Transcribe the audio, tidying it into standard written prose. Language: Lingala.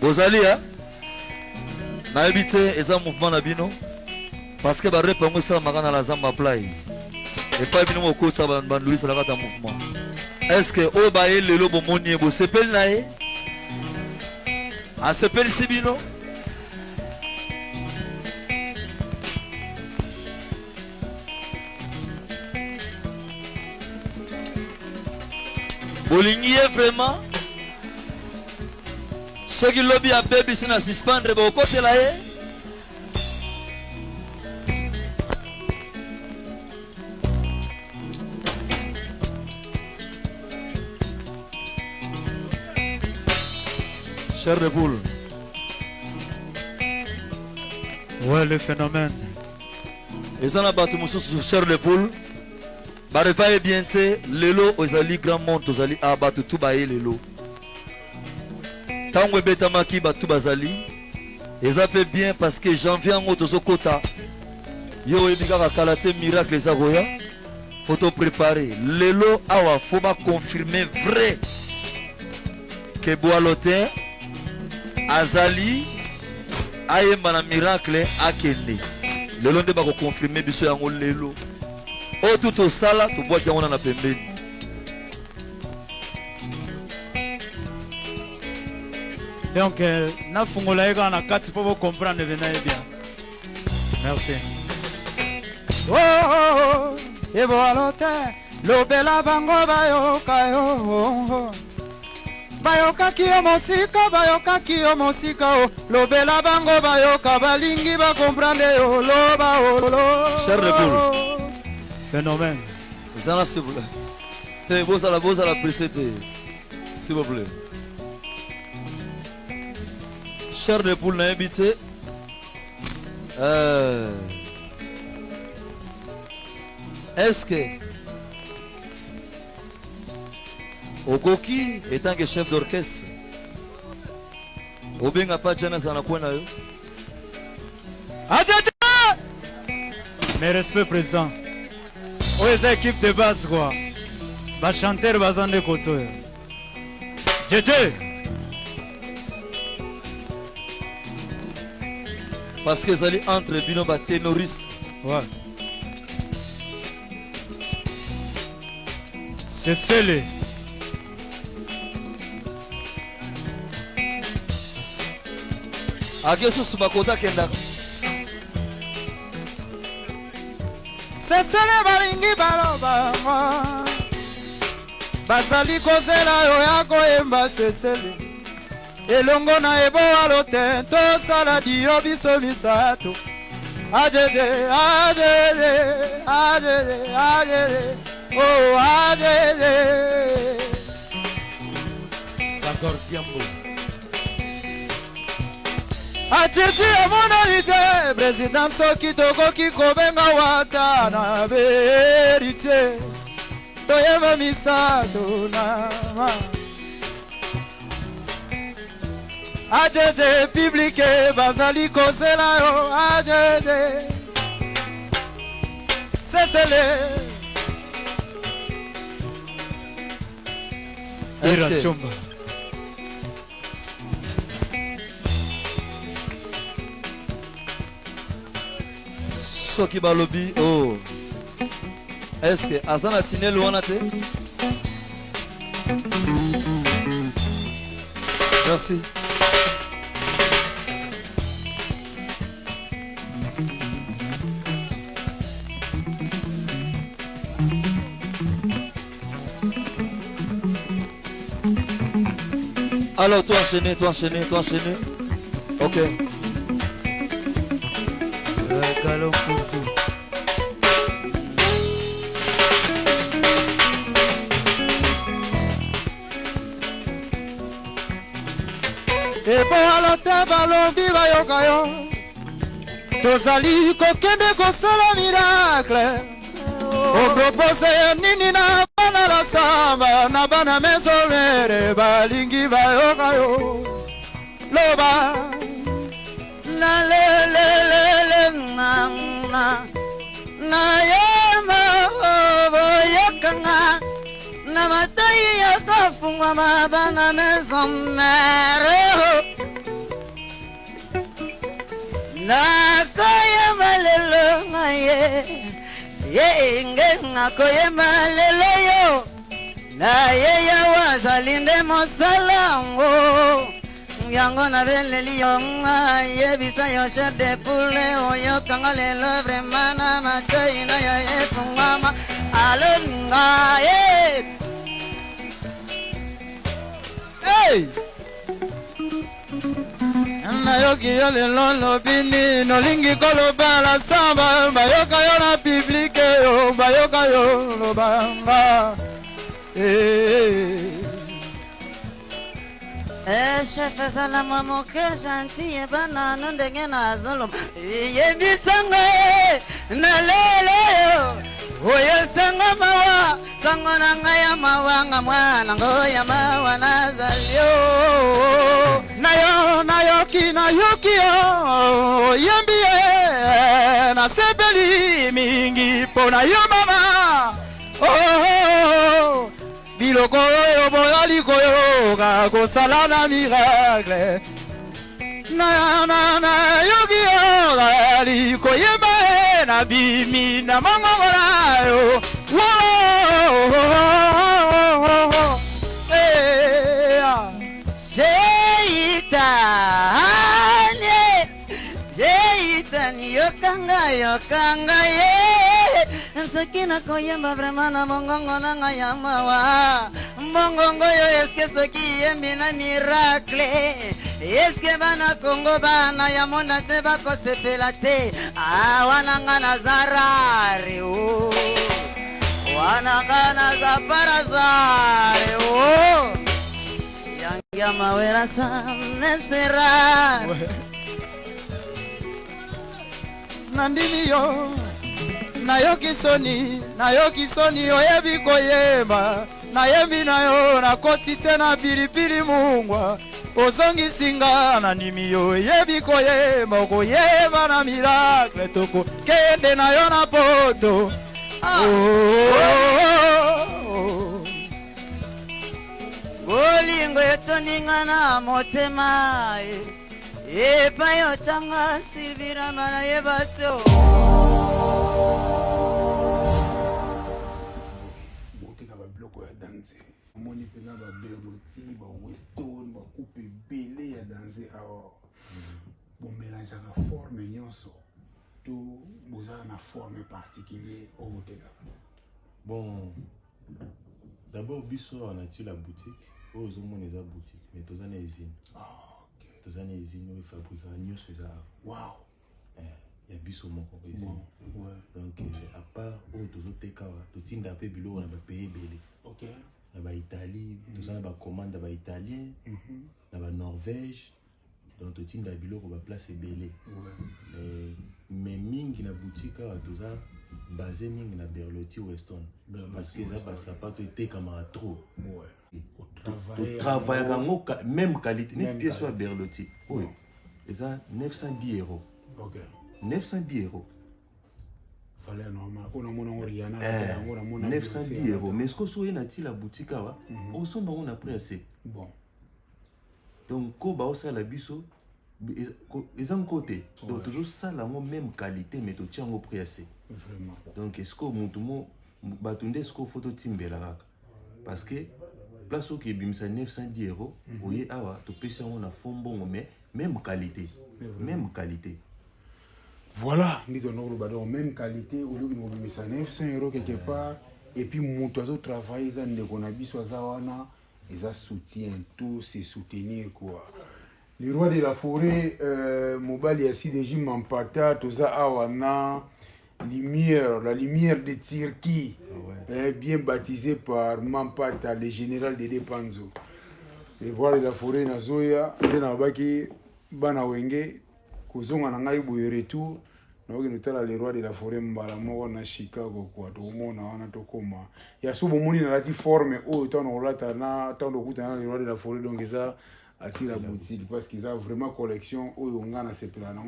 Bozali hein? Na habité eza mouvement na bino parce que ba repango ça magana la zamba play. Et pas bino mo coach ba banduli ça la mouvement. Est-ce que o ba ele lo bomoni bo sepel na e? A sepel sibino? Bolingi vraiment ce qui lobby a baby c'est na suspendre ba côté là e. Cher de poule. Ouais, le phénomène. Et ça n'a pas tout mon cher de poule. Bah refaire bien c'est lelo ozali grand monde ozali abatu tout baé lelo. Tango betama ki batu bazali. Et ça fait bien parce que janvier en auto kota. Yo ebika kalate miracle za goya. Faut te préparer. Lelo awa faut pas confirmer vrai que Boalotin azali ayemba na miracle akende. Lelo nde ba ko confirmer biso yango lelo. O tout au sala to boîte yango na pembeni. Donc na fungola eka na kati pour vous comprendre venez bien. Merci. Oh oh e Boalotin lobela bango bayoka yo. Bayoka kiyo mosika o lobela bango bayoka balingi ba comprendre yo loba o. Cher de poule. Phénomène. Ça là s'il vous plaît. T'es beau à la précédée. S'il vous plaît. Cher de poule n'a habité. Est-ce que Okoki étant que chef d'orchestre Obenga pas jana sana kwena yo? Adjadja! Mes respects président. Ouais, c'est équipe de base quoi. Ba chanteur bazande koto. Djedje. Parce que zali entre bino ba ténoriste. Ouais. C'est scellé. Ageso subakota kenda. Sesele balingi baloba basali kozela yo ya koyemba sesele elongo na ebo Boalotin tosala dio biso misato ajede ajede ajede ajede oh ajede Sagordiambo. Achechi amonalite président soki tokoki kobenga wata na verite toyeba misato na ma ajeje publike bazali kozela yo ajeje sesele Ira chumba. Soki balobi oh. Est-ce que Azana Tinel Wanate? Merci. Alors toi enchaîner. Ok. Galon pour tout. E Boalotin balobi bayoka yo tozali kokende kosala miracle opropose nini na bana la samba na bana mesomere balingi bayoka yo loba na lelelele na yema boyakanga na matai yakafungwa mabana mesomere ye ngenga koyemba lelo yo na ye ya wazalinde mosalango yango na beleli yo ye bisa yo cher de poulet oyo kanga lelo vraiment na matoi na yo efungama alonga Hey! Nayoki yo lelo lobini nolingi koloba la samba bayoka yo na publike yo bayoka yo lobanga chef ezala mwa moke gentil ebana no ndenge nazoloba yebisanga na lelo oyo sanga mawa sango na ngai ya mawanga mwana ngo ya mawa nazali yo nayoki yo yembi ye nasepeli mingi mpo na yo mama biloko oyo boyali koyoka kosala na miracle nayoki yo kali koyemba ye na bimi na mongongo na yo Jeitani yokanga ye soki nakoyemba vraiment na mongongo na ngai ya mawa mbongongo yo eske soki yembi na miracle eske bana kongo bana ya monda te bakosepela te awananga na zarare wananga na zaparazare yangia mawera samnesera nandimi yo nayoki soni oyebi koyemba nayembi na yo nakoti te na pilipili mungwa ozongisinga nandimi yo oyebi koyemba okoyemba na miracle tokokende na yo na poto bolingo etondinga na motema epai otanga silvirama na ye bato boteka babiloko ya danse omoni mpena baberloti baweston bakupe ebele ya danse awa bomelangeaka forme nyonso to bozala na forme particulier oyo botekaka. Bon, d'abord biso on a tué la boutique oyo ozomona eza boutique mais toza na usine toza na usine oyo efabrikaka nyonso eza wow ya biso moko usine donc à part oyo tozoteka awa totinda mpe biloko na bapays ebele na baitalie toza na bacommande ya baitalien na banorvège donc totinda biloko baplace ebele mais mingi na boutique awa toza basé mingi na berloti weston parce que eza basapato etekamaka trop totravaillaka yango même qualité neti pièce ya berloti oyo eza 910 €. 910 €. Fallait normal. On a mon Rihanna. 910 €. Mais ce que soyez na la boutique awa, on s'en on a pris assez. Bon. Donc ko ba osa la biso ils ont côté. Donc toujours ça la même qualité mais to tiango prix assez. Vraiment. Donc est-ce que mutumo batunde est-ce que photo timbela kaka. Parce que place au qui bimsa 910 €, oye awa to pesa on a fond bon mais même qualité. Même qualité. Voilà, nous avons même qualité, au lieu de nous 900 € quelque part, et puis nous avons travaillé, nous avons soutien, tout c'est soutenir quoi. Le roi de la forêt, Mobali a si déjà m'empata, tout ça awana, lumière, la lumière de Turquie, bien baptisé par Mampata, le général de Depanzo. Le roi de la forêt Nazoya, Denabaki, Banawenge. Kozonga na ngai boye retour na oki notala le roi de la forêt mbala moko na Chicago kwa to mona wana to koma ya subo moni na lati forme o to na olata na to kuta na le roi de la forêt donc ça attire la boutique parce qu'ils a vraiment collection o nga na sepela na